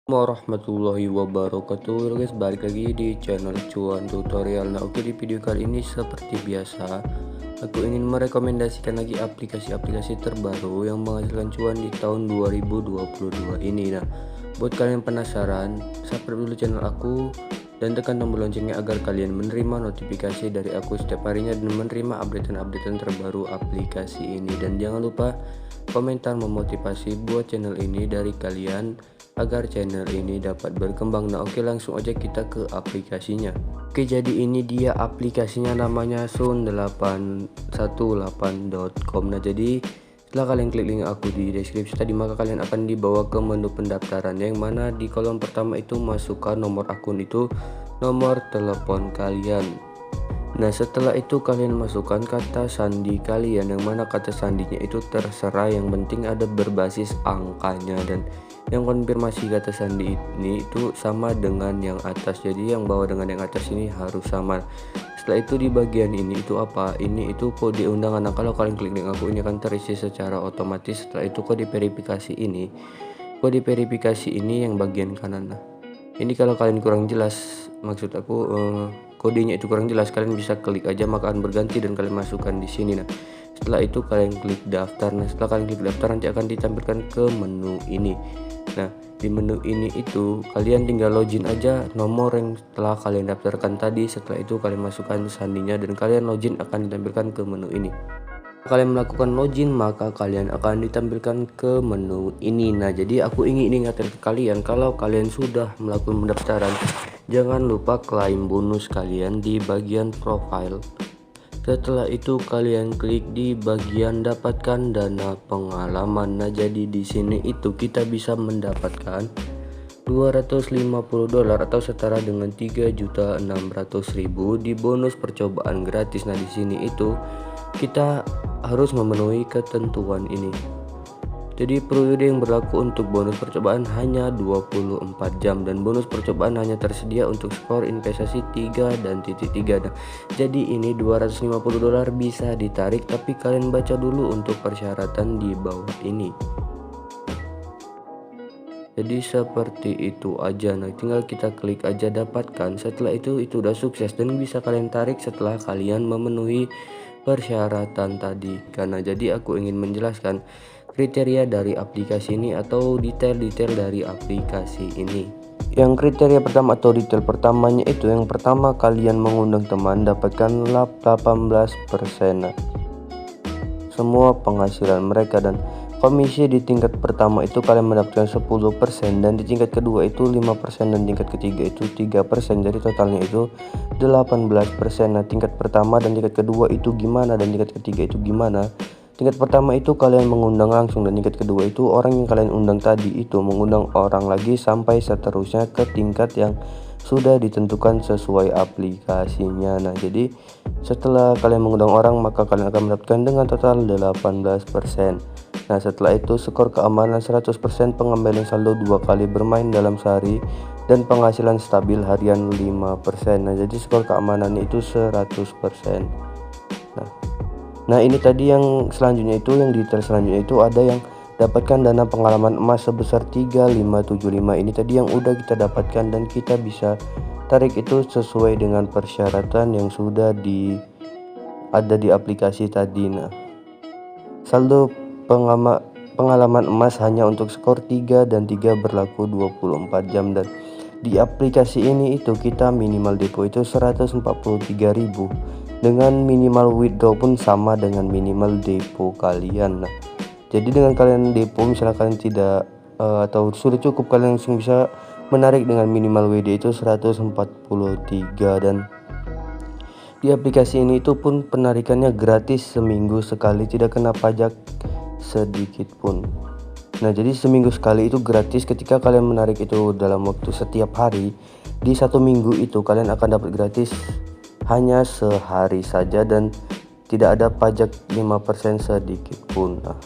Warahmatullahi wabarakatuh. Halo guys, balik lagi di channel Cuan Tutorial. Nah, oke, di video kali ini seperti biasa aku ingin merekomendasikan lagi aplikasi-aplikasi terbaru yang menghasilkan cuan di tahun 2022 ini. Nah, buat kalian yang penasaran, subscribe dulu channel aku dan tekan tombol loncengnya agar kalian menerima notifikasi dari aku setiap harinya dan menerima updatean-updatean terbaru aplikasi ini. Dan jangan lupa komentar memotivasi buat channel ini dari kalian agar channel ini dapat berkembang. Nah, oke, langsung aja kita ke aplikasinya. Oke, jadi ini dia aplikasinya, namanya sun818.com. Nah, jadi setelah kalian klik link aku di deskripsi tadi, maka kalian akan dibawa ke menu pendaftaran, yang mana di kolom pertama itu masukkan nomor akun, itu nomor telepon kalian. Nah, setelah itu kalian masukkan kata sandi kalian, yang mana kata sandinya itu terserah, yang penting ada berbasis angkanya. Dan yang konfirmasi kata sandi ini itu sama dengan yang atas, jadi yang bawah dengan yang atas ini harus sama. Setelah itu di bagian ini itu apa? Ini itu kode undangan. Nah, kalau kalian klik link aku, ini akan terisi secara otomatis. Setelah itu kode verifikasi ini. Kode verifikasi ini yang bagian kanan. Nah, ini kalau kalian kurang jelas, maksud aku kodenya itu kurang jelas, kalian bisa klik aja maka akan berganti dan kalian masukkan di sini. Nah, setelah itu kalian klik daftar. Nah, setelah kalian klik daftar nanti akan ditampilkan ke menu ini. Nah, di menu ini itu kalian tinggal login aja nomor yang telah kalian daftarkan tadi. Setelah itu kalian masukkan sandinya dan kalian login, akan ditampilkan ke menu ini. Kalian melakukan login maka kalian akan ditampilkan ke menu ini. Nah, jadi aku ingin ingatkan ke kalian, kalau kalian sudah melakukan pendaftaran, jangan lupa klaim bonus kalian di bagian profile. Setelah itu kalian klik di bagian dapatkan dana pengalaman. Nah, jadi di sini itu kita bisa mendapatkan $250 atau setara dengan 3.600.000 di bonus percobaan gratis. Nah, di sini itu kita harus memenuhi ketentuan ini. Jadi periode yang berlaku untuk bonus percobaan hanya 24 jam dan bonus percobaan hanya tersedia untuk skor investasi 3 dan titik 3. Nah, jadi ini $250 bisa ditarik, tapi kalian baca dulu untuk persyaratan di bawah ini. Jadi seperti itu aja. Nah, tinggal kita klik aja dapatkan. Setelah itu udah sukses dan bisa kalian tarik setelah kalian memenuhi persyaratan tadi. Karena jadi aku ingin menjelaskan kriteria dari aplikasi ini atau detail-detail dari aplikasi ini. Yang kriteria pertama atau detail pertamanya itu, yang pertama kalian mengundang teman, dapatkan 18% semua penghasilan mereka, dan komisi di tingkat pertama itu kalian mendapatkan 10% dan di tingkat kedua itu 5% dan tingkat ketiga itu 3%, jadi totalnya itu 18%. Nah, tingkat pertama dan tingkat kedua itu gimana dan tingkat ketiga itu gimana? Tingkat pertama itu kalian mengundang langsung dan tingkat kedua itu orang yang kalian undang tadi itu mengundang orang lagi sampai seterusnya ke tingkat yang sudah ditentukan sesuai aplikasinya. Nah, jadi setelah kalian mengundang orang maka kalian akan mendapatkan dengan total 18%. Nah, setelah itu skor keamanan 100%, pengembalian saldo 2 kali bermain dalam sehari, dan penghasilan stabil harian 5%. Nah, jadi skor keamanannya itu 100%. Nah, ini tadi yang selanjutnya itu, yang detail selanjutnya itu ada yang dapatkan dana pengalaman emas sebesar 3575. Ini tadi yang udah kita dapatkan dan kita bisa tarik itu sesuai dengan persyaratan yang sudah ada di aplikasi tadi. Nah, saldo pengalaman emas hanya untuk skor 3 dan 3 berlaku 24 jam, dan di aplikasi ini itu kita minimal depo itu 143.000 dengan minimal withdraw pun sama dengan minimal depo kalian. Nah, jadi dengan kalian depo misalnya kalian tidak atau sudah cukup, kalian langsung bisa menarik dengan minimal WD itu 143, dan di aplikasi ini itu pun penarikannya gratis seminggu sekali, tidak kena pajak sedikit pun. Nah, jadi seminggu sekali itu gratis. Ketika kalian menarik itu dalam waktu setiap hari, di 1 minggu itu kalian akan dapat gratis hanya sehari saja dan tidak ada pajak 5% sedikit pun. Nah,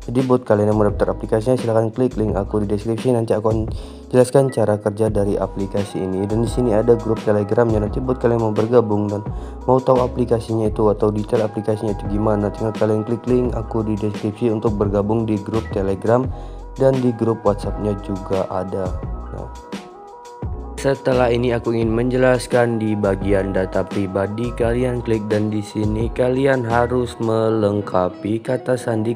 jadi buat kalian yang mau daftar aplikasinya silahkan klik link aku di deskripsi, nanti aku akan jelaskan cara kerja dari aplikasi ini. Dan di sini ada grup Telegramnya, nanti buat kalian mau bergabung dan mau tahu aplikasinya itu atau detail aplikasinya itu gimana, tinggal kalian klik link aku di deskripsi untuk bergabung di grup Telegram, dan di grup WhatsAppnya juga ada. Nah, setelah ini aku ingin menjelaskan di bagian data pribadi, kalian klik dan di sini kalian harus melengkapi kata sandi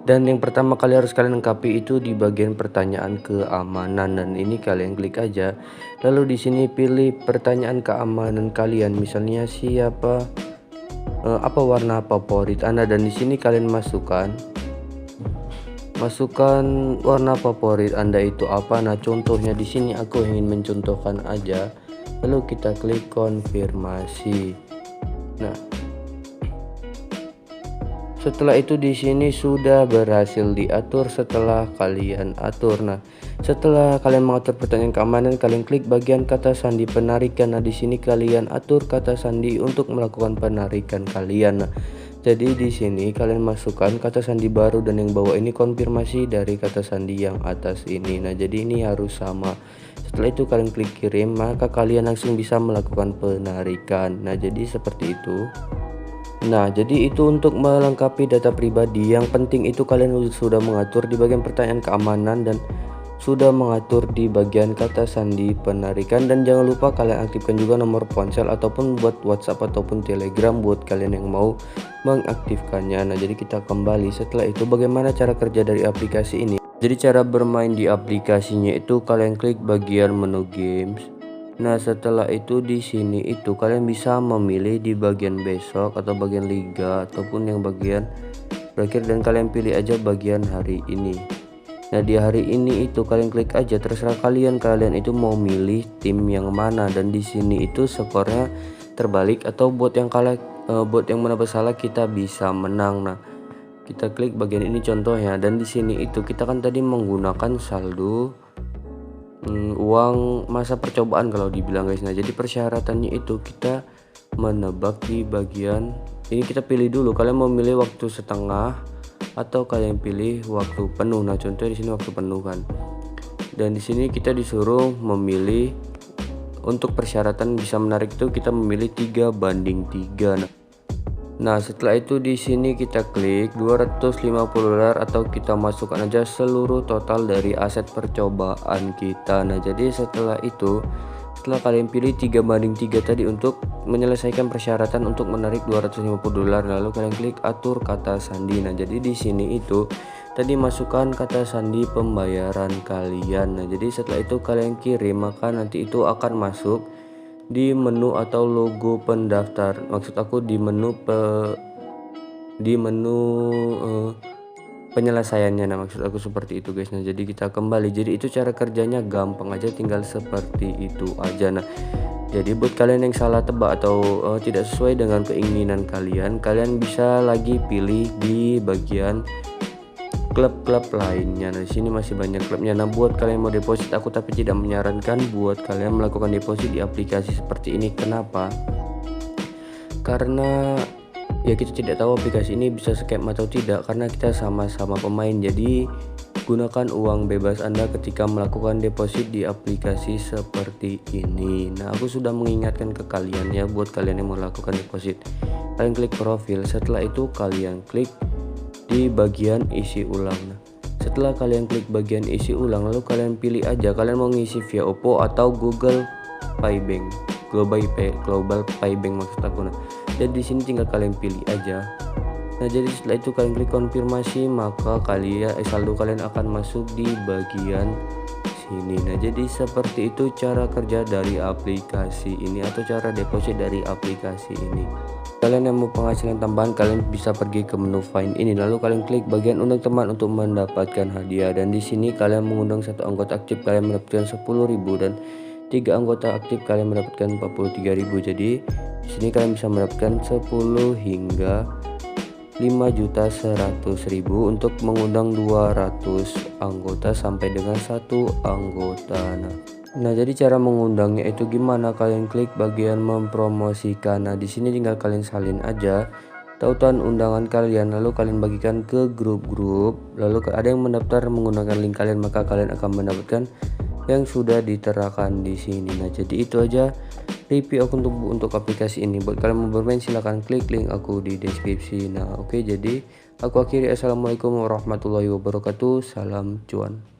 dan yang pertama kali harus kalian lengkapi itu di bagian pertanyaan keamanan, dan ini kalian klik aja. Lalu di sini pilih pertanyaan keamanan kalian, misalnya siapa apa warna favorit Anda, dan di sini kalian masukkan warna favorit Anda itu apa. Nah, contohnya di sini aku ingin mencontohkan aja. Lalu kita klik konfirmasi. Nah, setelah itu di sini sudah berhasil diatur setelah kalian atur. Nah, setelah kalian mengatur pertanyaan keamanan, kalian klik bagian kata sandi penarikan. Nah, di sini kalian atur kata sandi untuk melakukan penarikan kalian. Nah, jadi di sini kalian masukkan kata sandi baru dan yang bawah ini konfirmasi dari kata sandi yang atas ini. Nah, jadi ini harus sama. Setelah itu kalian klik kirim, maka kalian langsung bisa melakukan penarikan. Nah, jadi seperti itu. Nah, jadi itu untuk melengkapi data pribadi. Yang penting itu kalian sudah mengatur di bagian pertanyaan keamanan dan sudah mengatur di bagian kata sandi penarikan, dan jangan lupa kalian aktifkan juga nomor ponsel ataupun buat WhatsApp ataupun Telegram buat kalian yang mau mengaktifkannya. Nah, jadi kita kembali setelah itu bagaimana cara kerja dari aplikasi ini. Jadi cara bermain di aplikasinya itu kalian klik bagian menu games. Nah, setelah itu di sini itu kalian bisa memilih di bagian besok atau bagian liga ataupun yang bagian berakhir, dan kalian pilih aja bagian hari ini. Nah, di hari ini itu kalian klik aja, terserah kalian itu mau milih tim yang mana, dan di sini itu skornya terbalik atau buat yang kalah, buat yang mana bersalah kita bisa menang. Nah, kita klik bagian ini contohnya, dan di sini itu kita kan tadi menggunakan saldo uang masa percobaan kalau dibilang guys. Nah, jadi persyaratannya itu kita menebak di bagian ini, kita pilih dulu kalian mau milih waktu setengah atau kalian pilih waktu penuh. Nah, contohnya di sini waktu penuh kan. Dan di sini kita disuruh memilih untuk persyaratan bisa menarik itu kita memilih 3:3. Nah, setelah itu di sini kita klik $250 atau kita masukkan aja seluruh total dari aset percobaan kita. Nah, jadi setelah kalian pilih 3:3 tadi untuk menyelesaikan persyaratan untuk menarik $250, lalu kalian klik atur kata sandi. Nah, jadi di sini itu tadi masukkan kata sandi pembayaran kalian. Nah, jadi setelah itu kalian kirim, maka nanti itu akan masuk di menu atau logo pendaftar. Maksud aku di menu penyelesaiannya. Nah, maksud aku seperti itu guys. Nah, jadi kita kembali, jadi itu cara kerjanya gampang aja, tinggal seperti itu aja. Nah, jadi buat kalian yang salah tebak atau tidak sesuai dengan keinginan kalian bisa lagi pilih di bagian klub-klub lainnya. Nah, di sini masih banyak klubnya. Nah, buat kalian mau deposit aku tapi tidak menyarankan buat kalian melakukan deposit di aplikasi seperti ini. Kenapa? Karena ya kita tidak tahu aplikasi ini bisa scam atau tidak, karena kita sama-sama pemain. Jadi gunakan uang bebas Anda ketika melakukan deposit di aplikasi seperti ini. Nah, aku sudah mengingatkan ke kalian ya, buat kalian yang mau melakukan deposit. Kalian klik profil, setelah itu kalian klik di bagian isi ulang. Nah, setelah kalian klik bagian isi ulang, lalu kalian pilih aja kalian mau ngisi via Oppo atau Google Pay Bank, Global Pay Bank maksud aku. Nah, jadi di sini tinggal kalian pilih aja. Nah, jadi setelah itu kalian klik konfirmasi, maka saldo kalian akan masuk di bagian sini. Nah, jadi seperti itu cara kerja dari aplikasi ini atau cara deposit dari aplikasi ini. Kalian yang mau penghasilan tambahan, kalian bisa pergi ke menu find ini, lalu kalian klik bagian undang teman untuk mendapatkan hadiah, dan di sini kalian mengundang 1 anggota aktif kalian mendapatkan 10.000 dan 3 anggota aktif kalian mendapatkan 43.000. Jadi di sini kalian bisa mendapatkan 10 hingga 5.100.000 untuk mengundang 200 anggota sampai dengan 1 anggota. Nah, jadi cara mengundangnya itu gimana? Kalian klik bagian mempromosikan. Nah, di sini tinggal kalian salin aja tautan undangan kalian, lalu kalian bagikan ke grup-grup, lalu ada yang mendaftar menggunakan link kalian, maka kalian akan mendapatkan yang sudah diterakan di sini. Nah, jadi itu aja review aku untuk aplikasi ini. Buat kalian mau bermain silahkan klik link aku di deskripsi. Nah, oke, jadi aku akhiri. Assalamualaikum warahmatullahi wabarakatuh. Salam cuan.